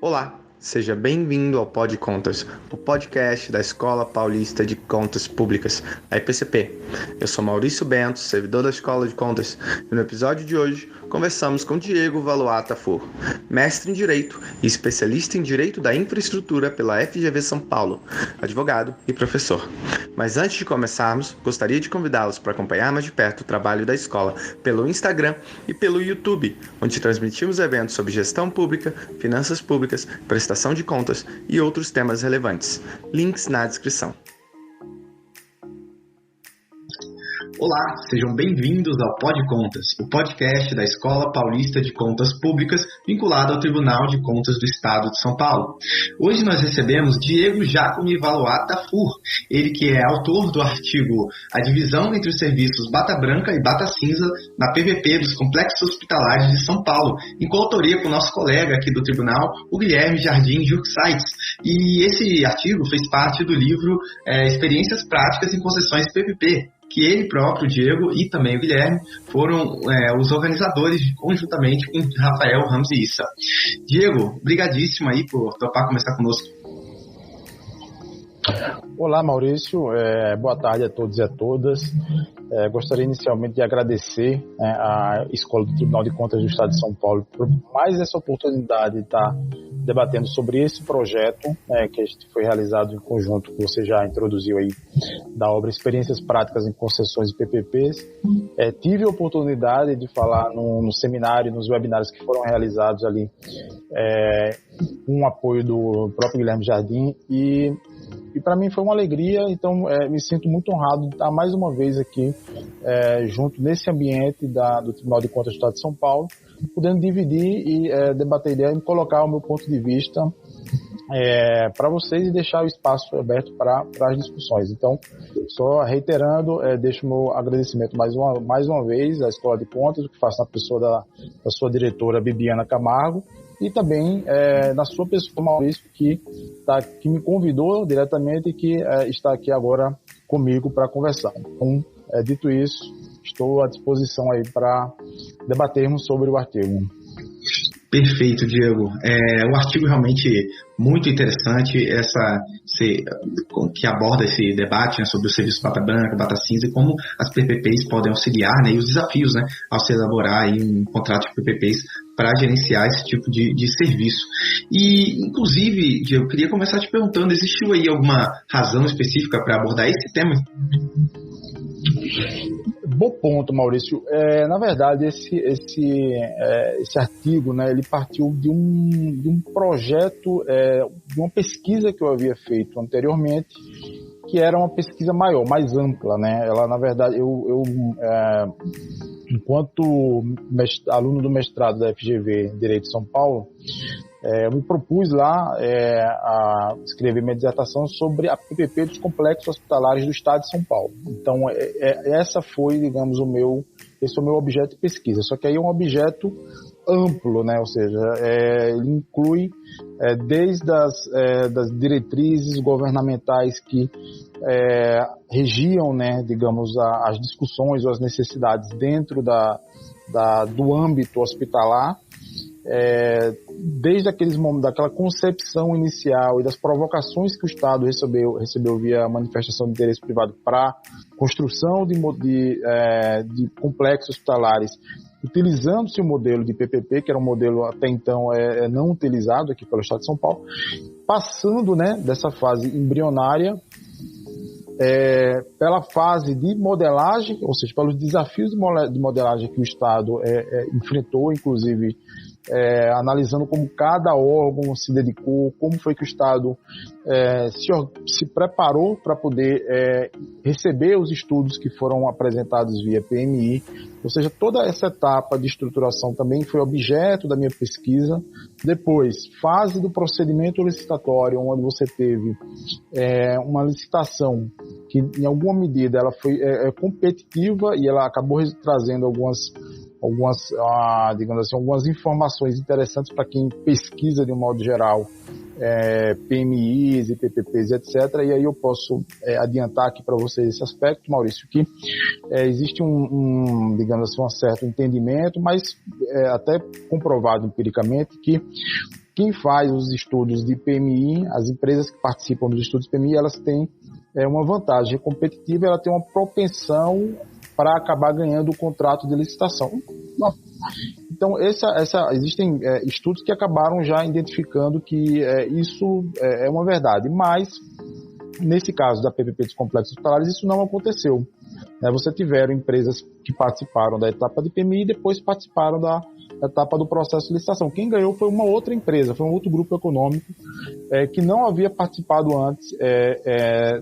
Olá, seja bem-vindo ao Pod Contas, o podcast da Escola Paulista de Contas Públicas, a EPCP. Eu sou Maurício Bento, servidor da Escola de Contas, e no episódio de hoje conversamos com Diego Valois Tafur, mestre em Direito e especialista em Direito da Infraestrutura pela FGV São Paulo, advogado e professor. Mas antes de começarmos, gostaria de convidá-los para acompanhar mais de perto o trabalho da escola pelo Instagram e pelo YouTube, onde transmitimos eventos sobre gestão pública, finanças públicas, prestação de contas e outros temas relevantes. Links na descrição. Olá, sejam bem-vindos ao Pod Contas, o podcast da Escola Paulista de Contas Públicas, vinculado ao Tribunal de Contas do Estado de São Paulo. Hoje nós recebemos Diego Jacome Valois Tafur, ele que é autor do artigo A Divisão entre os Serviços Bata Branca e Bata Cinza na PVP dos Complexos Hospitalares de São Paulo, em coautoria com o nosso colega aqui do Tribunal, o Guilherme Jardim Jurxaitz. E esse artigo fez parte do livro Experiências Práticas em Concessões PPP, que ele próprio, Diego, e também o Guilherme, foram os organizadores conjuntamente com Rafael Ramos e Issa. Diego, brigadíssimo aí por topar começar conosco. Olá, Maurício, boa tarde a todos e a todas. Gostaria inicialmente de agradecer à Escola do Tribunal de Contas do Estado de São Paulo por mais essa oportunidade de estar debatendo sobre esse projeto que foi realizado em conjunto, que você já introduziu aí, da obra Experiências Práticas em Concessões e PPPs. Tive a oportunidade de falar no seminário, nos webinários que foram realizados ali, com o apoio do próprio Guilherme Jardim, e para mim foi uma alegria. Então me sinto muito honrado de estar mais uma vez aqui junto nesse ambiente do Tribunal de Contas do Estado de São Paulo, podendo dividir e debater ideias e colocar o meu ponto de vista para vocês e deixar o espaço aberto para as discussões. Então, só reiterando, deixo o meu agradecimento mais uma vez à Escola de Contas, o que faço na pessoa da sua diretora Bibiana Camargo, e também na sua pessoa, Maurício, que me convidou diretamente e que está aqui agora comigo para conversar. Então, dito isso, estou à disposição aí para debatermos sobre o artigo. Perfeito, Diego. O artigo realmente muito interessante, que aborda esse debate sobre o serviço Bata Branca, Bata Cinza, e como as PPPs podem auxiliar, e os desafios ao se elaborar um contrato de PPPs para gerenciar esse tipo de serviço. E, inclusive, Diego, eu queria começar te perguntando, existiu aí alguma razão específica para abordar esse tema? Bom ponto, Maurício. Na verdade, esse artigo, ele partiu de um projeto, de uma pesquisa que eu havia feito anteriormente, que era uma pesquisa maior, mais ampla, Ela, na verdade, eu enquanto aluno do mestrado da FGV Direito de São Paulo, eu me propus lá a escrever minha dissertação sobre a PPP dos complexos hospitalares do Estado de São Paulo. Então, essa foi, digamos, esse é o meu objeto de pesquisa. Só que aí é um objeto amplo, ou seja, ele inclui desde das diretrizes governamentais que regiam, digamos, as discussões ou as necessidades dentro do âmbito hospitalar, desde daquela concepção inicial e das provocações que o Estado recebeu via manifestação de interesse privado para construção de complexos hospitalares, utilizando-se o modelo de PPP, que era um modelo até então não utilizado aqui pelo Estado de São Paulo, passando dessa fase embrionária pela fase de modelagem, ou seja, pelos desafios de modelagem que o Estado enfrentou, inclusive analisando como cada órgão se dedicou, como foi que o Estado se preparou para poder receber os estudos que foram apresentados via PMI. Ou seja, toda essa etapa de estruturação também foi objeto da minha pesquisa. Depois, fase do procedimento licitatório, onde você teve uma licitação que, em alguma medida, ela foi competitiva e ela acabou trazendo digamos assim, algumas informações interessantes para quem pesquisa de um modo geral PMIs e PPPs, etc. E aí eu posso adiantar aqui para vocês esse aspecto, Maurício, que existe digamos assim, um certo entendimento, mas até comprovado empiricamente que quem faz os estudos de PMI, as empresas que participam dos estudos de PMI, elas têm uma vantagem competitiva, ela tem uma propensão para acabar ganhando o contrato de licitação. Então, existem estudos que acabaram já identificando que isso é uma verdade, mas nesse caso da PPP dos complexos hospitalares, isso não aconteceu. Você tiveram empresas que participaram da etapa de PMI e depois participaram da etapa do processo de licitação. Quem ganhou foi uma outra empresa, foi um outro grupo econômico que não havia participado antes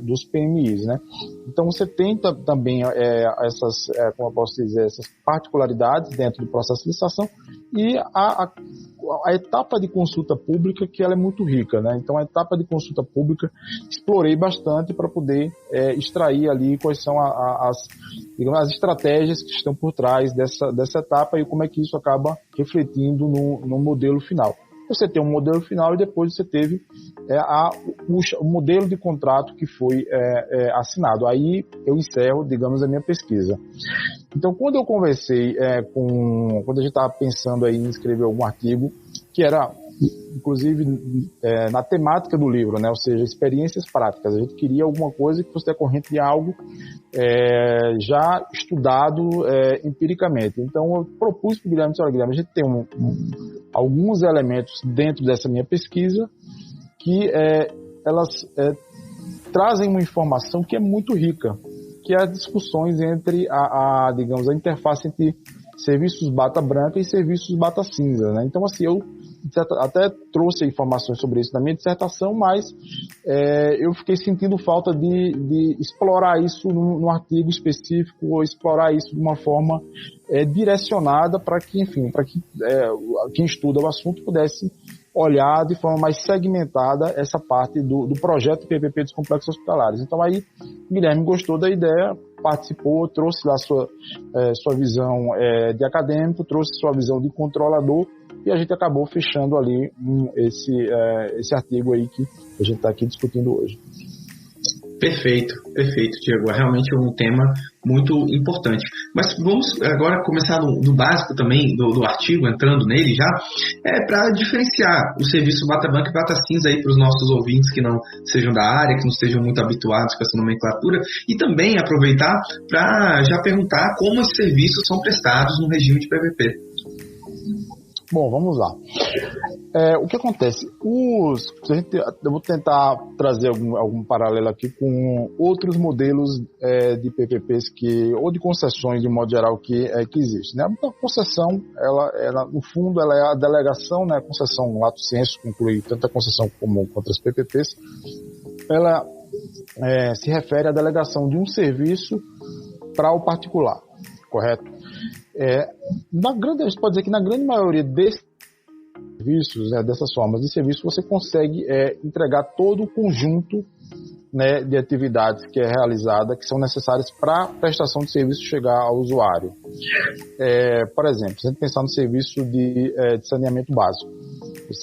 dos PMIs, né? Então você tem também essas, como eu posso dizer, essas particularidades dentro do processo de licitação e a etapa de consulta pública, que ela é muito rica, né? Então a etapa de consulta pública explorei bastante para poder extrair ali quais são as estratégias que estão por trás dessa etapa e como é que isso acaba refletindo no modelo final. Você tem um modelo final e depois você teve o modelo de contrato que foi assinado. Aí eu encerro, digamos, a minha pesquisa. Então, quando eu conversei quando a gente estava pensando aí em escrever algum artigo, que era, inclusive, na temática do livro, né? Ou seja, experiências práticas. A gente queria alguma coisa que fosse decorrente de algo já estudado empiricamente. Então, eu propus para o Guilherme, a gente tem alguns elementos dentro dessa minha pesquisa que elas trazem uma informação que é muito rica, que é as discussões entre digamos, a interface entre serviços bata branca e serviços bata cinza, né? Então, assim, eu até trouxe informações sobre isso na minha dissertação, mas eu fiquei sentindo falta de explorar isso num artigo específico ou explorar isso de uma forma direcionada para que, enfim, para que quem estuda o assunto pudesse olhar de forma mais segmentada essa parte do projeto PPP dos complexos hospitalares. Então aí Guilherme gostou da ideia, participou, trouxe lá sua visão de acadêmico, trouxe sua visão de controlador e a gente acabou fechando ali esse artigo aí que a gente está aqui discutindo hoje. Perfeito, Diego. É realmente um tema muito importante. Mas vamos agora começar no básico também do artigo, entrando nele já, para diferenciar o serviço bata branca e bata cinza aí para os nossos ouvintes que não sejam da área, que não sejam muito habituados com essa nomenclatura, e também aproveitar para já perguntar como esses serviços são prestados no regime de PPP. Bom, vamos lá. O que acontece? Eu vou tentar trazer algum paralelo aqui com outros modelos de PPPs ou de concessões, de modo geral, que existem, né? A concessão, ela, no fundo, ela é a delegação, né? A concessão lato sensu, que inclui tanto a concessão quanto as PPPs, ela se refere à delegação de um serviço para o particular, correto? A gente pode dizer que na grande maioria desses serviços, dessas formas de serviço, você consegue entregar todo o conjunto, né, de atividades que é realizada, que são necessárias para a prestação de serviço chegar ao usuário. Por exemplo, se a gente pensar no serviço de saneamento básico,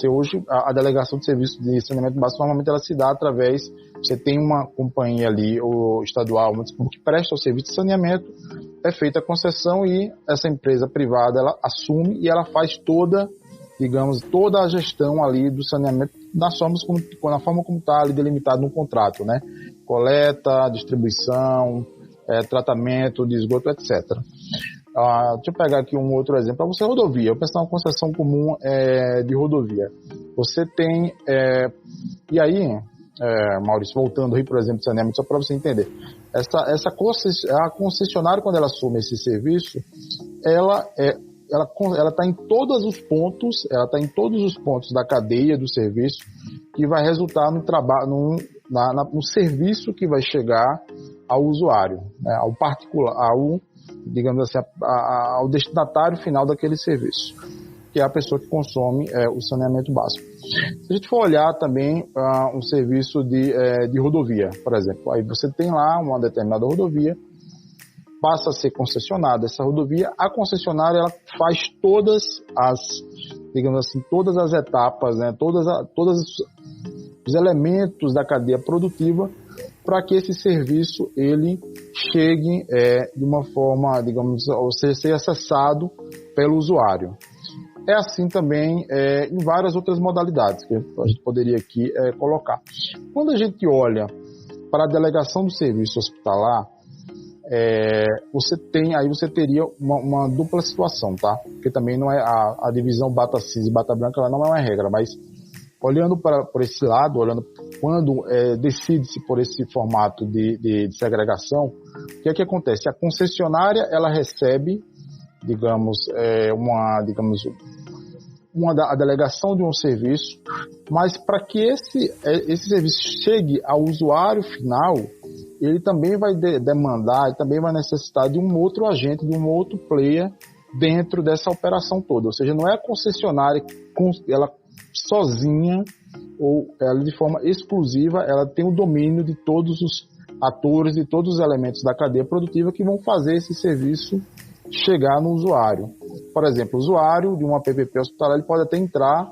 hoje a delegação de serviço de saneamento básico normalmente ela se dá através, você tem uma companhia ali, ou estadual, que presta o serviço de saneamento, é feita a concessão e essa empresa privada ela assume e ela faz toda a gestão ali do saneamento na forma como está ali delimitado no contrato, né? Coleta, distribuição, tratamento de esgoto, etc. Deixa eu pegar aqui um outro exemplo. Para você, rodovia. Eu pensar uma concessão comum de rodovia. Você tem... e aí, Maurício, voltando aí, por exemplo, de saneamento, só para você entender. A concessionária, quando ela assume esse serviço, ela está em todos os pontos, da cadeia do serviço que vai resultar no serviço que vai chegar ao usuário, né, ao particular, digamos assim, ao destinatário final daquele serviço, que é a pessoa que consome o saneamento básico. Se a gente for olhar também um serviço de rodovia, por exemplo, aí você tem lá uma determinada rodovia, passa a ser concessionada essa rodovia, a concessionária ela faz todas digamos assim, todas as etapas, né, todos os elementos da cadeia produtiva para que esse serviço ele chegue de uma forma, digamos, ou seja, ser acessado pelo usuário. É assim também em várias outras modalidades que a gente poderia aqui colocar. Quando a gente olha para a delegação do serviço hospitalar, você teria uma dupla situação, tá? Porque também não é a divisão bata cinza e bata branca, ela não é uma regra, mas olhando por esse lado, olhando quando decide-se por esse formato de segregação, o que é que acontece? A concessionária ela recebe, a delegação de um serviço, mas para que esse serviço chegue ao usuário final, ele também vai demandar, e também vai necessitar de um outro agente, de um outro player dentro dessa operação toda. Ou seja, não é a concessionária, ela sozinha ou ela de forma exclusiva, ela tem o domínio de todos os atores e todos os elementos da cadeia produtiva que vão fazer esse serviço chegar no usuário. Por exemplo, o usuário de uma PPP hospitalar, ele pode até entrar,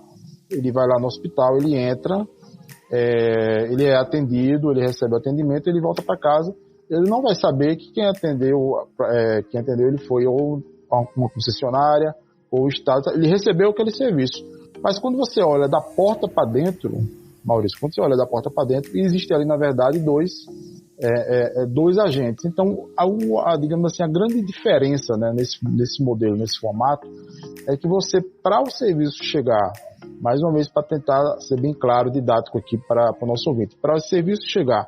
ele vai lá no hospital, ele entra, ele é atendido, ele recebe o atendimento, ele volta para casa, ele não vai saber que quem atendeu ele foi ou uma concessionária ou o Estado, ele recebeu aquele serviço. Mas quando você olha da porta para dentro, Maurício, quando você olha da porta para dentro, existe ali, na verdade, dois agentes. Então, digamos assim, a grande diferença, né, nesse modelo, nesse formato, é que você, para o serviço chegar, mais uma vez, para tentar ser bem claro, didático aqui para o nosso ouvinte, para o serviço chegar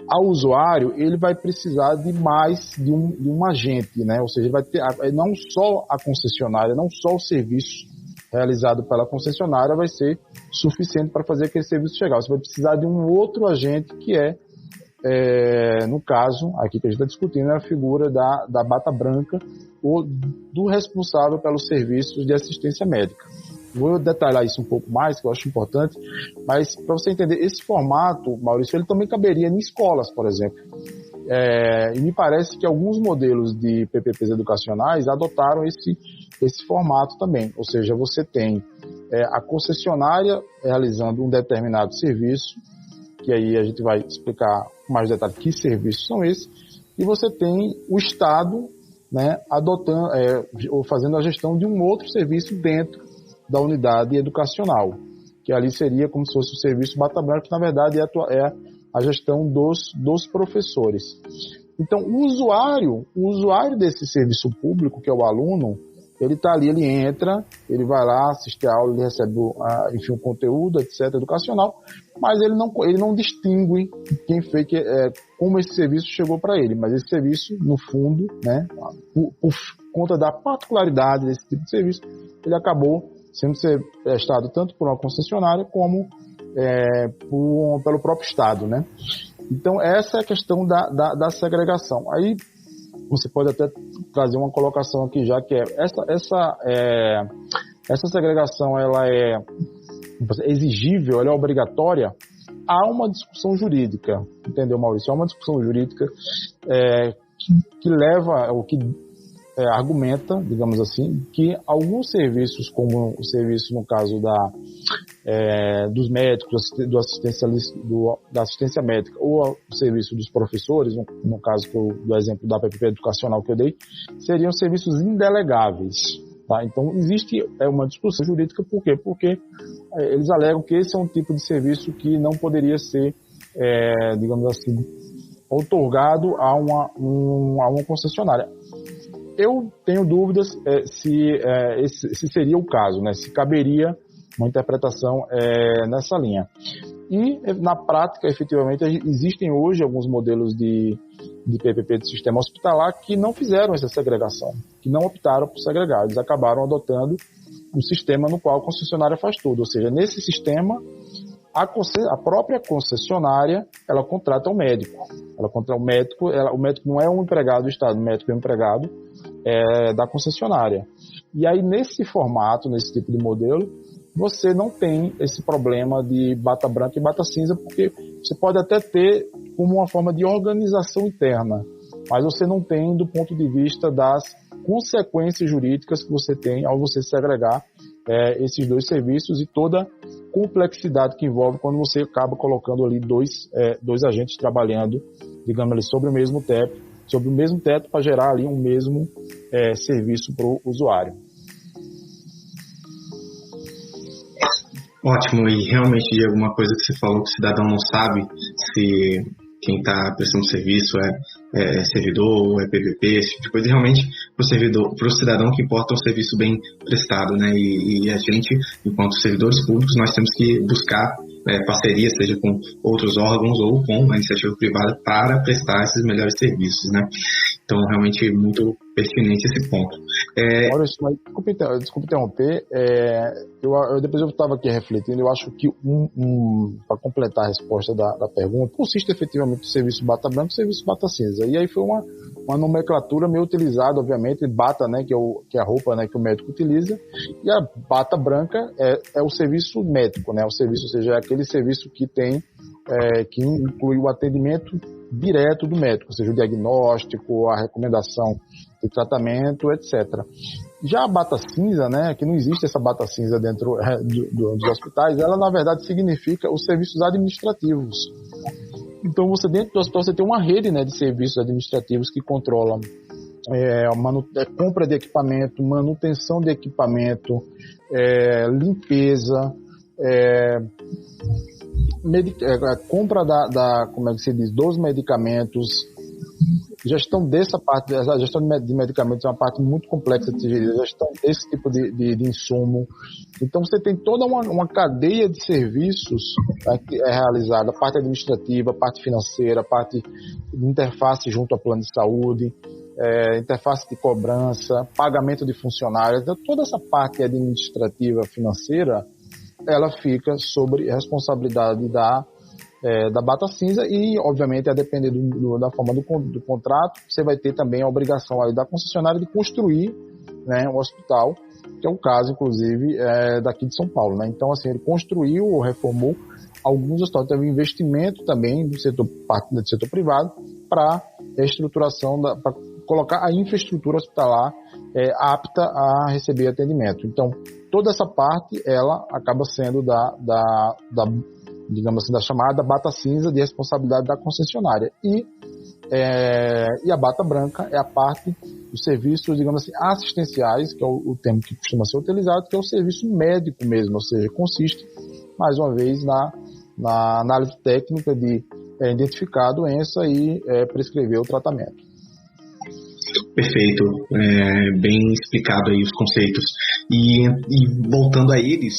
ao usuário, ele vai precisar de mais de um agente, né? Ou seja, ele vai ter não só a concessionária, não só o serviço realizado pela concessionária vai ser suficiente para fazer aquele serviço chegar. Você vai precisar de um outro agente que no caso, aqui que a gente está discutindo, é a figura da bata branca ou do responsável pelos serviços de assistência médica. Vou detalhar isso um pouco mais, que eu acho importante, mas para você entender, esse formato, Maurício, ele também caberia em escolas, por exemplo. E me parece que alguns modelos de PPPs educacionais adotaram esse formato também, ou seja, você tem a concessionária realizando um determinado serviço, que aí a gente vai explicar com mais detalhes que serviços são esses, e você tem o Estado, né, adotando ou fazendo a gestão de um outro serviço dentro da unidade educacional, que ali seria como se fosse o serviço bata branca, que na verdade é a gestão dos professores. Então, o usuário desse serviço público, que é o aluno, ele está ali, ele entra, ele vai lá, assiste a aula, ele recebe o conteúdo, etc., educacional, mas ele não distingue quem fez, como esse serviço chegou para ele. Mas esse serviço, no fundo, né, por conta da particularidade desse tipo de serviço, ele acabou sendo prestado tanto por uma concessionária como pelo próprio Estado, né? Então, essa é a questão da segregação. Aí, você pode até trazer uma colocação aqui já, que essa segregação, ela é exigível, ela é obrigatória. Há uma discussão jurídica, entendeu, Maurício? Há uma discussão jurídica que leva, ou que argumenta, digamos assim, que alguns serviços, como o serviço, no caso dos médicos, da assistência médica, ou o serviço dos professores, no caso do exemplo da PPP educacional que eu dei, seriam serviços indelegáveis. Tá? Então, existe uma discussão jurídica, por quê? Porque eles alegam que esse é um tipo de serviço que não poderia ser, digamos assim, outorgado a uma concessionária. Eu tenho dúvidas se seria o caso, né? Se caberia uma interpretação nessa linha. E, na prática, efetivamente, existem hoje alguns modelos de PPP de sistema hospitalar que não fizeram essa segregação, que não optaram por segregar. Eles acabaram adotando um sistema no qual a concessionária faz tudo. Ou seja, nesse sistema, a própria concessionária, ela contrata o médico. O médico não é um empregado do Estado, o médico é um empregado da concessionária. E aí, nesse formato, nesse tipo de modelo, você não tem esse problema de bata branca e bata cinza, porque você pode até ter como uma forma de organização interna, mas você não tem do ponto de vista das consequências jurídicas que você tem ao você segregar esses dois serviços e toda a complexidade que envolve quando você acaba colocando ali dois agentes trabalhando, digamos ali, sobre o mesmo teto para gerar ali um mesmo serviço para o usuário. Ótimo, e realmente, Diego, uma coisa que você falou que o cidadão não sabe se quem está prestando serviço é servidor ou é PVP, esse tipo de coisa. E realmente, para o cidadão, que importa é um serviço bem prestado, né? E a gente, enquanto servidores públicos, nós temos que buscar parceria, seja com outros órgãos ou com a iniciativa privada, para prestar esses melhores serviços, né? Então, realmente, muito pertinente esse ponto. Maurício, mas desculpa interromper, depois eu estava aqui refletindo, eu acho que para completar a resposta da pergunta, consiste efetivamente no serviço bata branca e serviço bata cinza, e aí foi uma nomenclatura meio utilizada, obviamente, bata, né, que é a roupa, né, que o médico utiliza, e a bata branca é o serviço médico, né, o serviço, ou seja, é aquele serviço que que inclui o atendimento direto do médico, ou seja, o diagnóstico, a recomendação de tratamento, etc. Já a bata cinza, né, que não existe essa bata cinza dentro dos hospitais, ela na verdade significa os serviços administrativos. Então dentro do hospital você tem uma rede, né, de serviços administrativos que controlam compra de equipamento, manutenção de equipamento, limpeza, compra como é que se diz, dos medicamentos, gestão dessa parte, a gestão de medicamentos é uma parte muito complexa de gerir, gestão desse tipo de insumo. Então você tem toda uma cadeia de serviços, né, que é realizada, a parte administrativa, a parte financeira, a parte de interface junto ao plano de saúde, interface de cobrança, pagamento de funcionários. Então, toda essa parte administrativa financeira, ela fica sobre responsabilidade da bata cinza e, obviamente, a depender da forma do contrato, você vai ter também a obrigação aí da concessionária de construir, né, um hospital, que é o caso, inclusive, daqui de São Paulo, né? Então, assim, ele construiu ou reformou alguns hospitais. Teve investimento também do setor privado para a estruturação, para colocar a infraestrutura hospitalar apta a receber atendimento. Então, toda essa parte, ela acaba sendo digamos assim, da chamada bata cinza de responsabilidade da concessionária. E a bata branca é a parte dos serviços, digamos assim, assistenciais, que é o termo que costuma ser utilizado, que é o serviço médico mesmo, ou seja, consiste, mais uma vez, na análise técnica de identificar a doença e prescrever o tratamento. Perfeito, bem explicado aí os conceitos. E voltando a eles,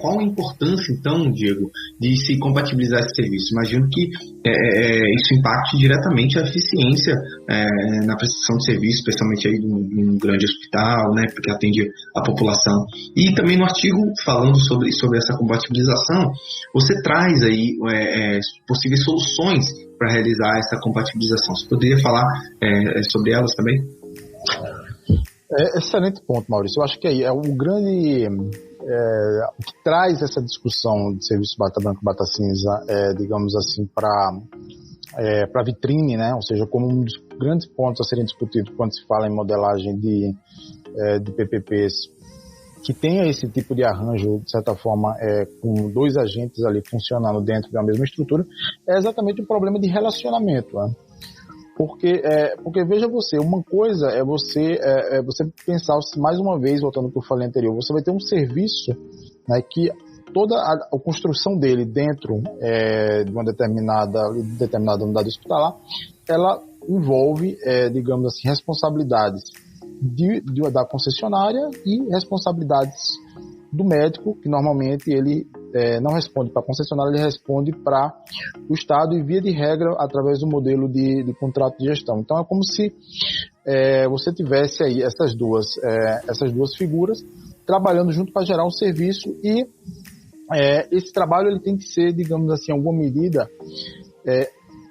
qual a importância, então, Diego, de se compatibilizar esse serviço? Imagino que isso impacte diretamente a eficiência na prestação de serviço, especialmente aí de um grande hospital, né, porque atende a população. E também no artigo, falando sobre essa compatibilização, você traz aí possíveis soluções para realizar essa compatibilização. Você poderia falar sobre elas também? Excelente ponto, Maurício. Eu acho que aí é um grande... o que traz essa discussão de serviço bata branca e bata cinza, digamos assim, para a vitrine, né? Ou seja, como um dos grandes pontos a serem discutidos quando se fala em modelagem de PPPs, que tenha esse tipo de arranjo, de certa forma, com dois agentes ali funcionando dentro da mesma estrutura, é exatamente o problema de relacionamento, né? Porque veja você, uma coisa é você pensar, mais uma vez, voltando para o que eu falei anterior, você vai ter um serviço, né, que toda a construção dele dentro de uma determinada unidade hospitalar, ela envolve, digamos assim, responsabilidades da concessionária e responsabilidades do médico, que normalmente ele não responde para a concessionária, ele responde para o Estado e, via de regra, através do modelo de contrato de gestão. Então, é como se você tivesse aí essas duas figuras trabalhando junto para gerar um serviço e esse trabalho ele tem que ser, digamos assim, em alguma medida,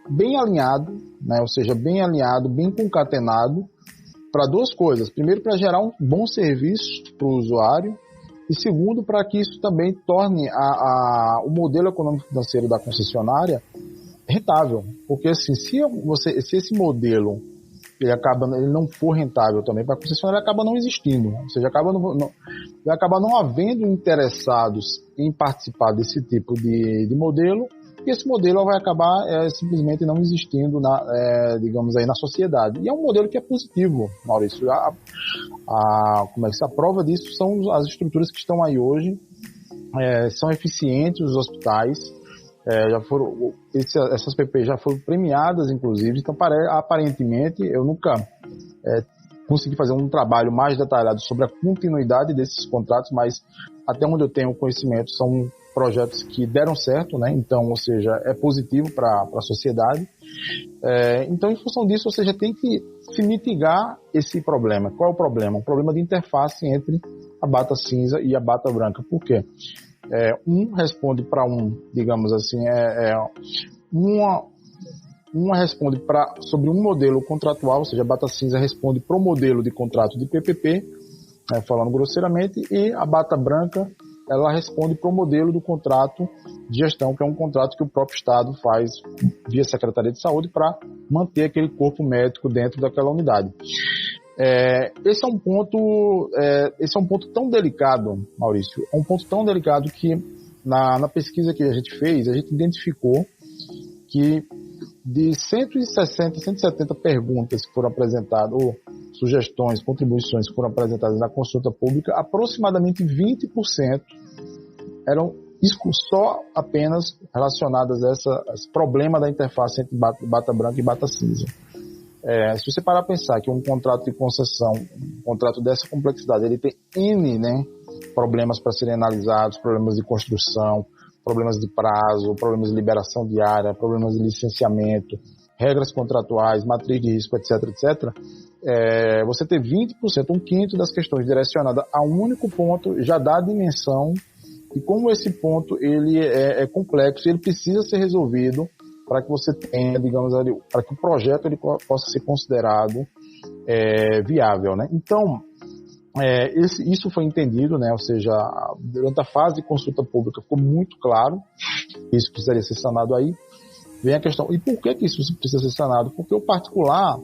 bem alinhado, né? Ou seja, bem alinhado, bem concatenado, para duas coisas. Primeiro, para gerar um bom serviço para o usuário, e segundo, para que isso também torne o modelo econômico-financeiro da concessionária rentável. Porque assim, se esse modelo ele não for rentável também para a concessionária, ele acaba não existindo, ou seja, vai acabar não havendo interessados em participar desse tipo de modelo, e esse modelo vai acabar simplesmente não existindo digamos aí, na sociedade. E é um modelo que é positivo, Maurício. Como é que se a prova disso são as estruturas que estão aí hoje, são eficientes os hospitais. Essas PP já foram premiadas, inclusive, então aparentemente eu nunca consegui fazer um trabalho mais detalhado sobre a continuidade desses contratos, mas até onde eu tenho conhecimento são projetos que deram certo, né? Então, ou seja, é positivo para a sociedade. Então, em função disso, você já tem que se mitigar esse problema. Qual é o problema? Um problema de interface entre a bata cinza e a bata branca. Por quê? Um responde para digamos assim, uma responde sobre um modelo contratual, ou seja, a bata cinza responde para o modelo de contrato de PPP, falando grosseiramente, e a bata branca, ela responde para o modelo do contrato de gestão, que é um contrato que o próprio Estado faz via Secretaria de Saúde para manter aquele corpo médico dentro daquela unidade. Esse é um ponto tão delicado, Maurício, é um ponto tão delicado que na pesquisa que a gente fez, a gente identificou que de 160, 170 perguntas que foram apresentadas, ou sugestões, contribuições que foram apresentadas na consulta pública, aproximadamente 20% eram só apenas relacionadas a esse problema da interface entre bata branca e bata cinza. Se você parar a pensar que um contrato de concessão, um contrato dessa complexidade, ele tem N, problemas para serem analisados, problemas de construção, problemas de prazo, problemas de liberação de área, problemas de licenciamento, regras contratuais, matriz de risco, etc., etc., você ter 20%, um quinto das questões direcionadas a um único ponto, já dá a dimensão e como esse ponto ele é complexo, ele precisa ser resolvido para que você tenha, digamos, para que o projeto ele possa ser considerado viável, né? Então, isso foi entendido, né? Ou seja, durante a fase de consulta pública ficou muito claro que isso precisaria ser sanado aí. Vem a questão, e por que isso precisa ser sanado? Porque o particular,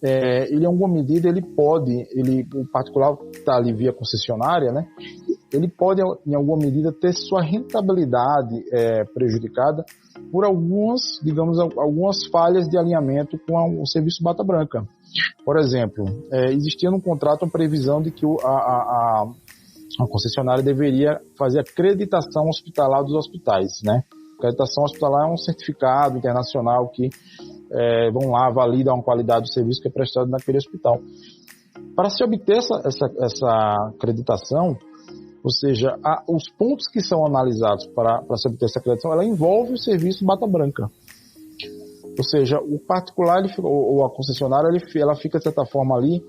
ele em alguma medida, o particular que está ali via concessionária, né? Ele pode, em alguma medida, ter sua rentabilidade prejudicada por algumas falhas de alinhamento com o serviço bata branca. Por exemplo, existia no contrato uma previsão de que a concessionária deveria fazer acreditação hospitalar dos hospitais, né? Acreditação hospitalar é um certificado internacional que vão lá, validam uma qualidade do serviço que é prestado naquele hospital. Para se obter essa acreditação, ou seja, os pontos que são analisados para se obter essa acreditação, ela envolve o serviço bata branca. Ou seja, o particular ou a concessionária, ela fica, de certa forma, ali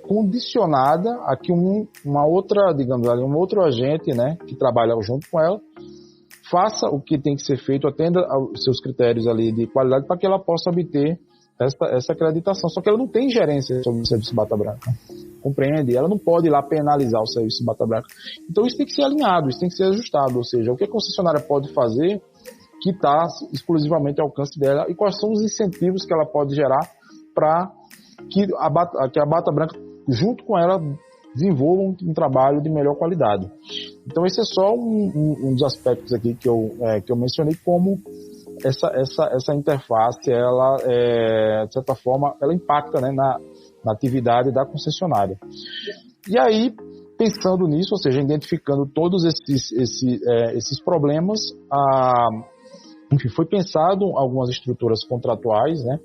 condicionada a que uma outra, digamos ali, um outro agente, né, que trabalha junto com ela, faça o que tem que ser feito, atenda aos seus critérios ali de qualidade para que ela possa obter essa acreditação. Só que ela não tem gerência sobre o serviço bata branca. Compreende? Ela não pode ir lá penalizar o serviço bata branca. Então isso tem que ser alinhado, isso tem que ser ajustado. Ou seja, o que a concessionária pode fazer que está exclusivamente ao alcance dela e quais são os incentivos que ela pode gerar para que a bata branca, junto com ela, desenvolva um trabalho de melhor qualidade. Então esse é só um dos aspectos aqui que eu mencionei, como essa interface, ela, de certa forma, ela impacta, né, na atividade da concessionária. E aí, pensando nisso, ou seja, identificando todos esses problemas, enfim, foi pensado algumas estruturas contratuais, né?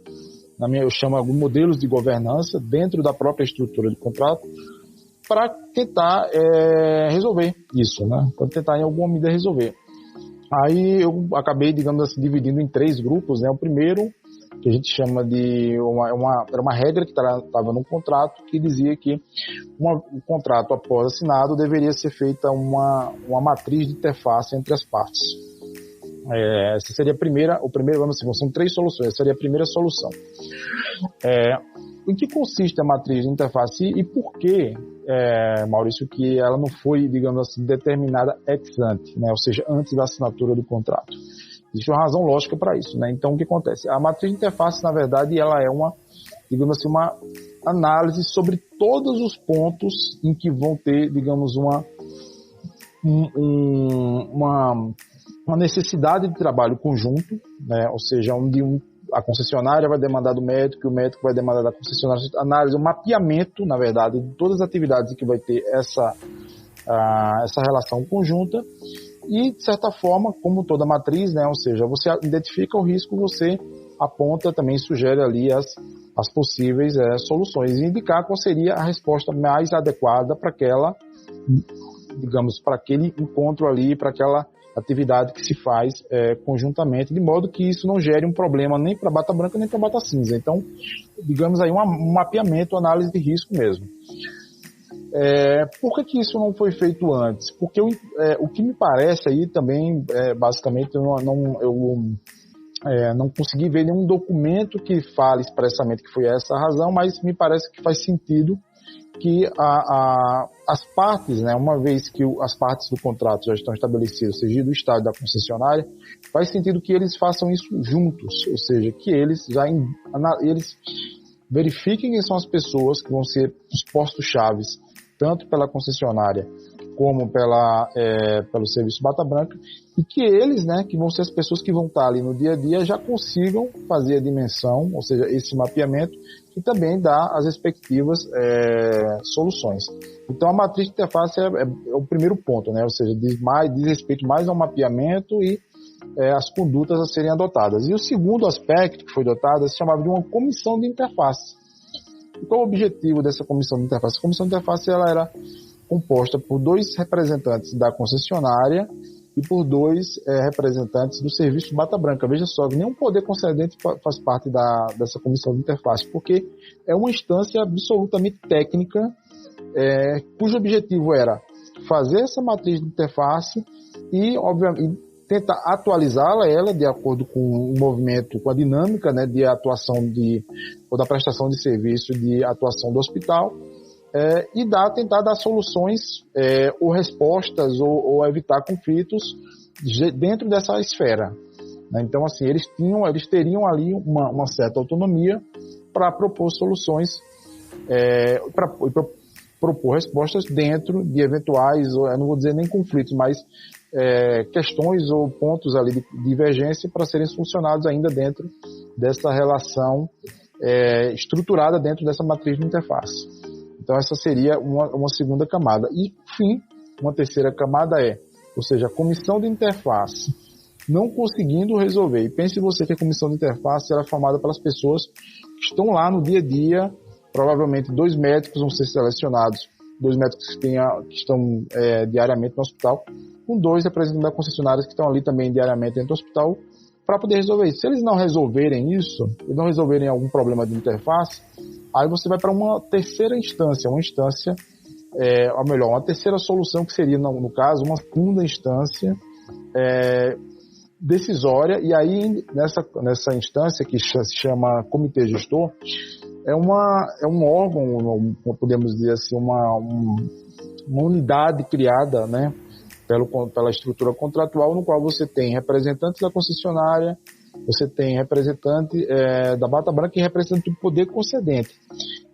Eu chamo alguns modelos de governança dentro da própria estrutura de contrato para tentar resolver isso, né? Para tentar em alguma medida resolver. Aí eu acabei, digamos assim, dividindo em 3 grupos, né? O primeiro, que a gente chama de era uma regra que estava no contrato, que dizia que o contrato após assinado deveria ser feita uma matriz de interface entre as partes. Essa seria a primeira, vamos dizer, são 3 soluções, essa seria a primeira solução. Em que consiste a matriz de interface e por que, Maurício, que ela não foi, digamos assim, determinada ex ante, né? Ou seja, antes da assinatura do contrato? Existe uma razão lógica para isso, né? Então, o que acontece? A matriz de interface, na verdade, ela é digamos assim, uma análise sobre todos os pontos em que vão ter, digamos, uma necessidade de trabalho conjunto, né? Ou seja, onde a concessionária vai demandar do médico e o médico vai demandar da concessionária, análise, um mapeamento, na verdade, de todas as atividades em que vai ter essa relação conjunta e, de certa forma, como toda matriz, né? Ou seja, você identifica o risco, você aponta também, sugere ali as possíveis soluções e indicar qual seria a resposta mais adequada para aquela, digamos, para aquele encontro ali, para aquela atividade que se faz conjuntamente, de modo que isso não gere um problema nem para bata branca nem para bata cinza. Então, digamos aí um mapeamento, análise de risco mesmo. Por que isso não foi feito antes? Porque o que me parece aí também, basicamente, eu não consegui ver nenhum documento que fale expressamente que foi essa a razão, mas me parece que faz sentido que as partes, né, uma vez que as partes do contrato já estão estabelecidas, seja do Estado e da concessionária, faz sentido que eles façam isso juntos, ou seja, que eles verifiquem quem são as pessoas que vão ser os postos-chaves, tanto pela concessionária como pelo serviço Bata Branca, e que eles, né, que vão ser as pessoas que vão estar ali no dia a dia, já consigam fazer a dimensão, ou seja, esse mapeamento, e também dar as respectivas soluções. Então, a matriz de interface é o primeiro ponto, né, ou seja, diz respeito mais ao mapeamento e as condutas a serem adotadas. E o segundo aspecto que foi adotado se chamava de uma comissão de interface. E qual o objetivo dessa comissão de interface? A comissão de interface ela era composta por 2 representantes da concessionária e por 2 representantes do serviço Bata Branca. Veja só, nenhum poder concedente faz parte dessa comissão de interface, porque é uma instância absolutamente técnica, cujo objetivo era fazer essa matriz de interface e, obviamente, tentar atualizá-la de acordo com o movimento, com a dinâmica, né, de atuação ou da prestação de serviço de atuação do hospital, e tentar dar soluções ou respostas ou evitar conflitos dentro dessa esfera, né? Então, assim, eles teriam ali uma certa autonomia para propor soluções, para propor respostas dentro de eventuais, eu não vou dizer nem conflitos, mas questões ou pontos ali de divergência para serem solucionados ainda dentro dessa relação estruturada dentro dessa matriz de interface. Então, essa seria uma segunda camada. E, fim, uma terceira camada ou seja, a comissão de interface não conseguindo resolver. E pense você que a comissão de interface era formada pelas pessoas que estão lá no dia a dia, provavelmente 2 médicos vão ser selecionados, 2 médicos que estão diariamente no hospital, com 2 representantes da concessionária que estão ali também diariamente dentro do hospital, para poder resolver isso. Se eles não resolverem isso, e não resolverem algum problema de interface, aí você vai para uma terceira instância, uma terceira solução, que seria, no caso, uma segunda instância decisória, e aí nessa instância que se chama comitê gestor, é um órgão, podemos dizer assim, uma unidade criada, né, pela estrutura contratual, no qual você tem representantes da concessionária, você tem representante da Bata Branca e representante do poder concedente.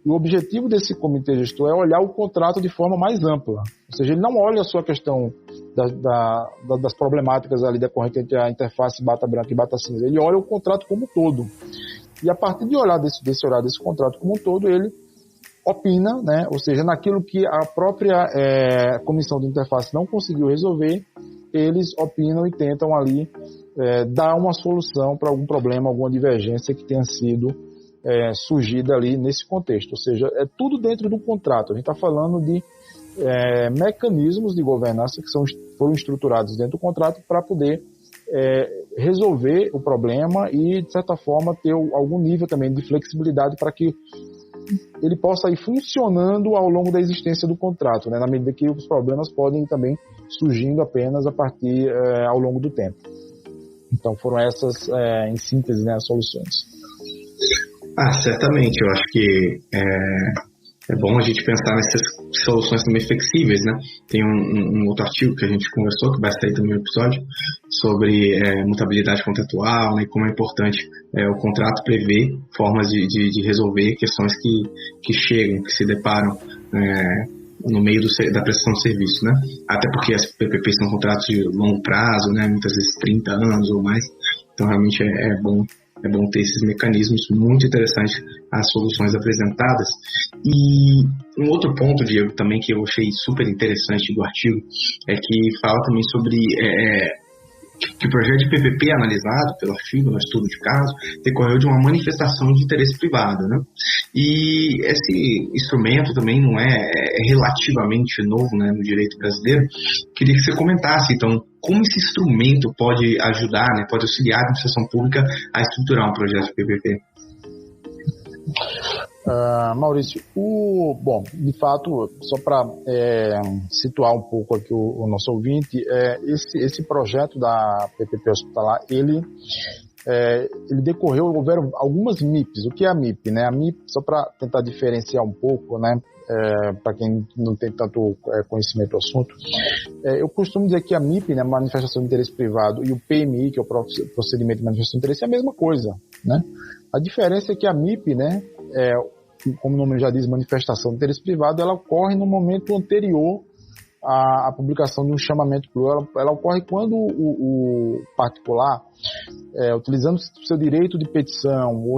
E o objetivo desse comitê gestor é olhar o contrato de forma mais ampla. Ou seja, ele não olha só a questão das problemáticas ali decorrentes entre a interface Bata Branca e Bata Cinza. Ele olha o contrato como um todo. E a partir de olhar desse contrato como um todo, ele opina, né? Ou seja, naquilo que a própria comissão de interface não conseguiu resolver, eles opinam e tentam ali dar uma solução para algum problema, alguma divergência que tenha sido surgida ali nesse contexto. Ou seja, é tudo dentro do contrato. A gente está falando de mecanismos de governança que foram estruturados dentro do contrato para poder resolver o problema e, de certa forma, ter algum nível também de flexibilidade para que ele possa ir funcionando ao longo da existência do contrato, né, na medida que os problemas podem também surgindo apenas a partir ao longo do tempo. Então foram essas, em síntese, né, as soluções. Certamente, eu acho que é bom a gente pensar nessas soluções também flexíveis, né? Tem um outro artigo que a gente conversou, que vai sair também no episódio, sobre mutabilidade contratual, né, e como é importante o contrato prever formas de resolver questões que chegam, que se deparam no meio da prestação de serviço, né? Até porque as PPPs são contratos de longo prazo, né? Muitas vezes 30 anos ou mais, então realmente é bom ter esses mecanismos. Muito interessante as soluções apresentadas. E um outro ponto, Diego, também que eu achei super interessante do artigo é que fala também sobre que o projeto de PPP analisado pelo artigo, no estudo de caso, decorreu de uma manifestação de interesse privado, né? E esse instrumento também não é relativamente novo, né, no direito brasileiro. Queria que você comentasse, então, como esse instrumento pode ajudar, né, pode auxiliar a administração pública a estruturar um projeto de PPP. Maurício, bom, de fato, só para situar um pouco aqui o nosso ouvinte, esse projeto da PPP hospitalar, ele decorreu, houveram algumas MIPs. O que é a MIP, né? A MIP, só para tentar diferenciar um pouco, né, para quem não tem tanto conhecimento do assunto, eu costumo dizer que a MIP, né, manifestação de interesse privado, e o PMI, que é o procedimento de manifestação de interesse, é a mesma coisa, né? A diferença é que a MIP, né, como o nome já diz, manifestação de interesse privado, ela ocorre no momento anterior à publicação de um chamamento público. Ela ocorre quando o particular, utilizando o seu direito de petição, ou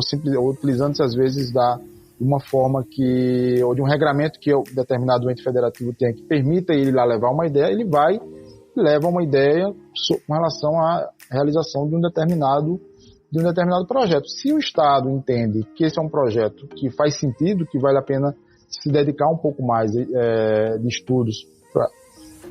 utilizando-se às vezes de uma forma ou de um regramento que o determinado ente federativo tem, que permita ele lá levar uma ideia, ele vai e leva uma ideia com relação à realização de um determinado projeto. Se o Estado entende que esse é um projeto que faz sentido, que vale a pena se dedicar um pouco mais de estudos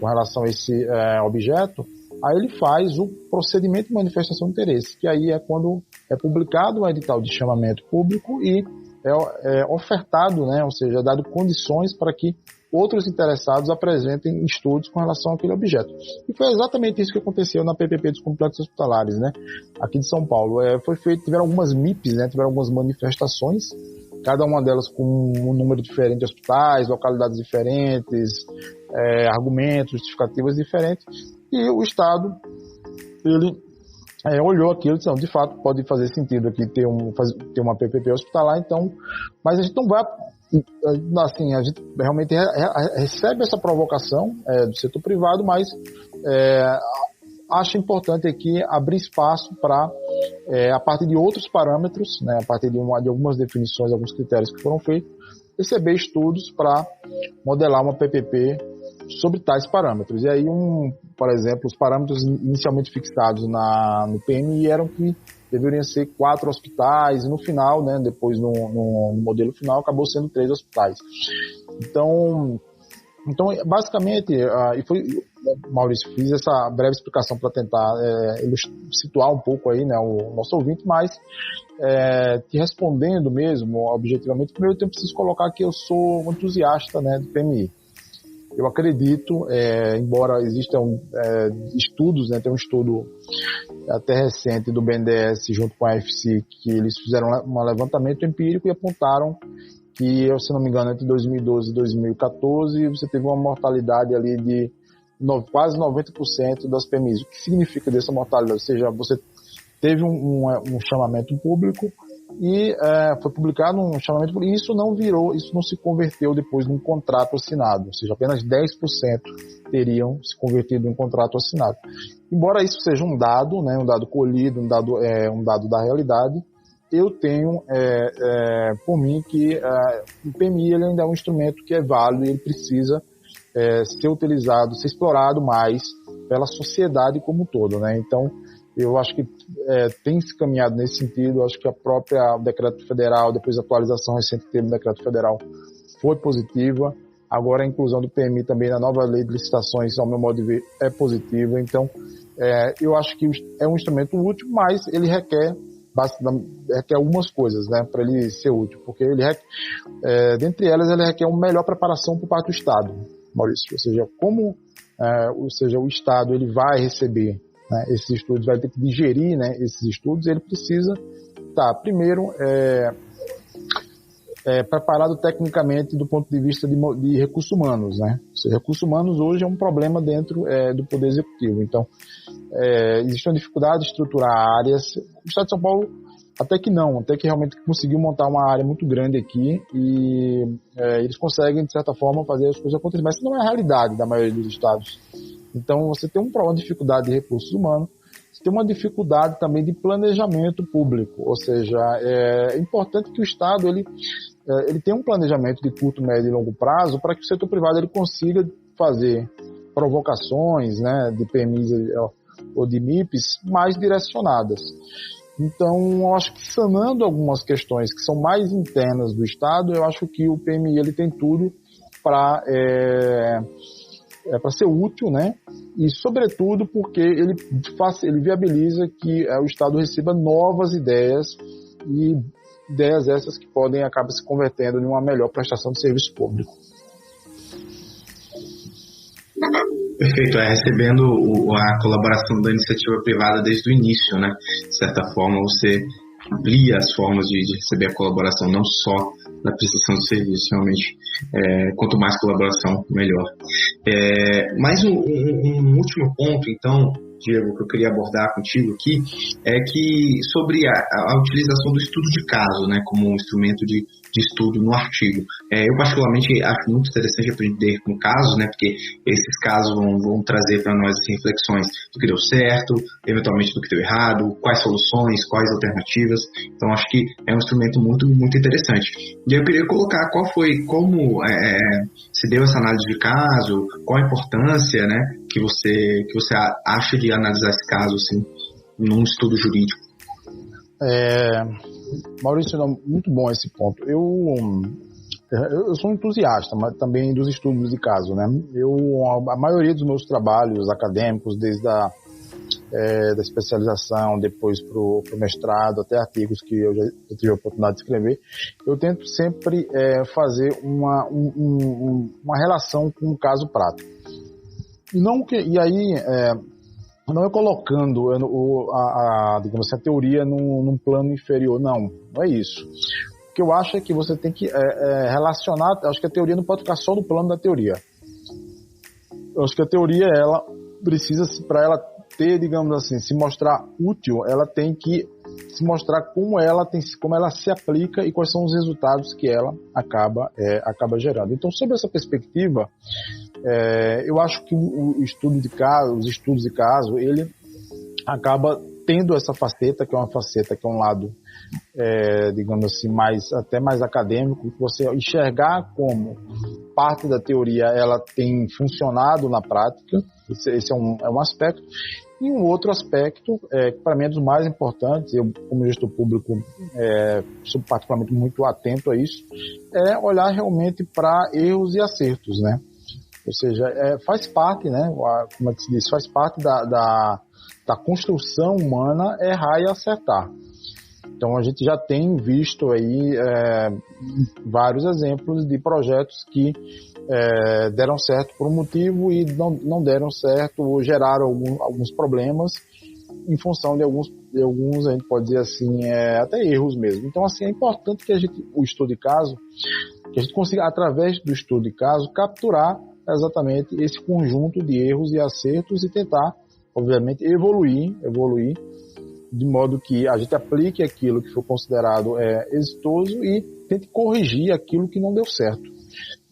com relação a esse objeto, aí ele faz o procedimento de manifestação de interesse, que aí é quando é publicado um edital de chamamento público e é ofertado, né, ou seja, é dado condições para que outros interessados apresentem estudos com relação àquele objeto. E foi exatamente isso que aconteceu na PPP dos complexos hospitalares, né, aqui de São Paulo. Tiveram algumas MIPs, né, tiveram algumas manifestações, cada uma delas com um número diferente de hospitais, localidades diferentes, argumentos, justificativas diferentes, e o Estado, ele olhou aquilo e disse, não, de fato pode fazer sentido aqui ter uma PPP hospitalar, então, mas a gente não vai, assim, a gente realmente recebe essa provocação do setor privado, mas acho importante aqui abrir espaço para, a partir de outros parâmetros, né, a partir de algumas definições, alguns critérios que foram feitos, receber estudos para modelar uma PPP sobre tais parâmetros. E aí, por exemplo, os parâmetros inicialmente fixados no PMI eram que deveriam ser 4 hospitais, e no final, né, depois no modelo final, acabou sendo 3 hospitais. Então basicamente, Maurício, fiz essa breve explicação para tentar situar um pouco aí, né, o nosso ouvinte, mas te respondendo mesmo, objetivamente, primeiro eu preciso colocar que eu sou um entusiasta, né, do PMI. Eu acredito, embora existam estudos, né, tem um estudo até recente do BNDES junto com a AFC, que eles fizeram um levantamento empírico e apontaram que, se não me engano, entre 2012 e 2014, você teve uma mortalidade ali de quase 90% das PMIs. O que significa dessa mortalidade? Ou seja, você teve um chamamento público e foi publicado um chamamento público, e isso não se converteu depois num contrato assinado, ou seja, apenas 10% teriam se convertido em contrato assinado. Embora isso seja um dado, né, um dado colhido, um dado da realidade, eu tenho por mim que o PMI ele ainda é um instrumento que é válido e ele precisa ser utilizado, ser explorado mais pela sociedade como um todo, né? Então, eu acho que tem se caminhado nesse sentido. Eu acho que o decreto federal, depois da atualização recente que teve no decreto federal, foi positiva. Agora a inclusão do PMI também na nova lei de licitações, ao meu modo de ver, é positiva. Então, eu acho que é um instrumento útil, mas ele requer algumas coisas, né, para ele ser útil, porque dentre elas ele requer uma melhor preparação por parte do Estado, Maurício, ou seja, o Estado ele vai receber, né, esses estudos, vai ter que digerir, né, esses estudos, ele precisa, primeiro, preparado tecnicamente do ponto de vista de recursos humanos, né? Recursos humanos hoje é um problema dentro do Poder Executivo. Então, existe uma dificuldade de estruturar áreas. O Estado de São Paulo até que realmente conseguiu montar uma área muito grande aqui e eles conseguem, de certa forma, fazer as coisas acontecerem. Mas isso não é a realidade da maioria dos estados. Então, você tem uma dificuldade de recursos humanos, você tem uma dificuldade também de planejamento público. Ou seja, é importante que o Estado ele tenha um planejamento de curto, médio e longo prazo para que o setor privado ele consiga fazer provocações, né, de PMIs ou de MIPs mais direcionadas. Então, eu acho que sanando algumas questões que são mais internas do Estado, eu acho que o PMI ele tem tudo para ser útil, né? E, sobretudo, porque ele viabiliza que o Estado receba novas ideias e ideias essas que podem acabar se convertendo em uma melhor prestação de serviço público. Perfeito, recebendo a colaboração da iniciativa privada desde o início, né? De certa forma, você amplia as formas de receber a colaboração, não só na prestação de serviço, realmente. Quanto mais colaboração, melhor. Mais um último ponto, então, Diego, que eu queria abordar contigo aqui, é que sobre a utilização do estudo de caso, né, como um instrumento de estudo no artigo. Eu particularmente acho muito interessante aprender com casos, né, porque esses casos vão trazer para nós reflexões do que deu certo, eventualmente do que deu errado, quais soluções, quais alternativas. Então acho que é um instrumento muito, muito interessante. E eu queria colocar como se deu essa análise de caso, qual a importância, né, que você acha de analisar esse caso assim, num estudo jurídico. Maurício, muito bom esse ponto. Eu sou um entusiasta, mas também dos estudos de caso, né? A maioria dos meus trabalhos acadêmicos, desde da especialização, depois para o mestrado, até artigos que eu já tive a oportunidade de escrever, eu tento sempre fazer uma relação com um caso prático. E aí, não é colocando digamos assim, a teoria num plano inferior, não é isso. O que eu acho é que você tem que relacionar, acho que a teoria não pode ficar só no plano da teoria. Eu acho que a teoria, ela precisa, para ela ter, digamos assim, se mostrar útil, ela tem que se mostrar como ela se aplica e quais são os resultados que ela acaba gerando. Então, sob essa perspectiva, eu acho que os estudos de caso, ele acaba tendo essa faceta, que é um lado, digamos assim, até mais acadêmico, que você enxergar como parte da teoria ela tem funcionado na prática. Esse é um aspecto. E um outro aspecto, que para mim é dos mais importantes, eu como gestor público sou particularmente muito atento a isso, é olhar realmente para erros e acertos, né? Ou seja, faz parte, né? Como é que se diz? Faz parte da construção humana errar e acertar. Então a gente já tem visto aí vários exemplos de projetos que deram certo por um motivo e não deram certo ou geraram alguns problemas em função de alguns, a gente pode dizer assim, até erros mesmo. Então assim, é importante que o estudo de caso, que a gente consiga, através do estudo de caso, capturar exatamente esse conjunto de erros e acertos e tentar, obviamente, evoluir de modo que a gente aplique aquilo que foi considerado exitoso e tente corrigir aquilo que não deu certo.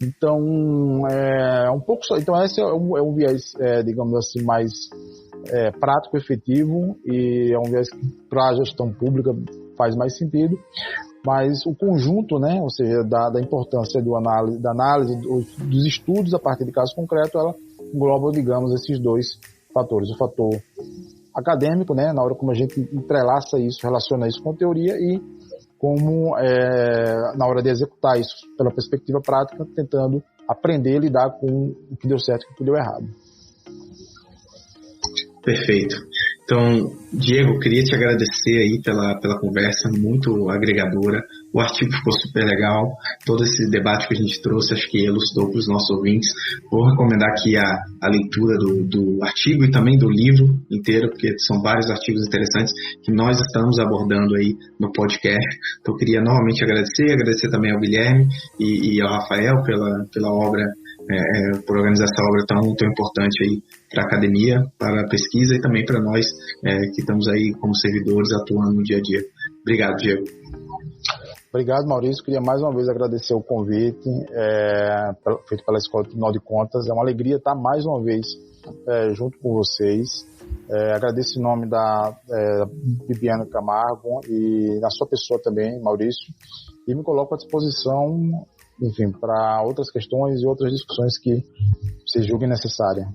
Então, um pouco só. Então, esse é um viés, digamos assim, mais prático, efetivo, e é um viés que para a gestão pública faz mais sentido. Mas o conjunto, né, ou seja, da importância da análise dos estudos a partir de casos concretos, ela engloba, digamos, esses dois fatores. O fator acadêmico, né, na hora como a gente entrelaça isso, relaciona isso com a teoria, e como na hora de executar isso pela perspectiva prática, tentando aprender a lidar com o que deu certo e o que deu errado. Perfeito. Então, Diego, eu queria te agradecer aí pela conversa, muito agregadora. O artigo ficou super legal. Todo esse debate que a gente trouxe, acho que elucidou para os nossos ouvintes. Vou recomendar aqui a leitura do artigo e também do livro inteiro, porque são vários artigos interessantes que nós estamos abordando aí no podcast. Então, eu queria novamente agradecer também ao Guilherme e ao Rafael pela obra, por organizar essa obra tão importante aí para a academia, para a pesquisa e também para nós que estamos aí como servidores atuando no dia a dia. Obrigado, Diego. Obrigado, Maurício. Queria mais uma vez agradecer o convite feito pela Escola Tribunal de Contas. É uma alegria estar mais uma vez junto com vocês. Agradeço em nome da Bibiana Camargo e da sua pessoa também, Maurício, e me coloco à disposição, enfim, para outras questões e outras discussões que se julguem necessárias.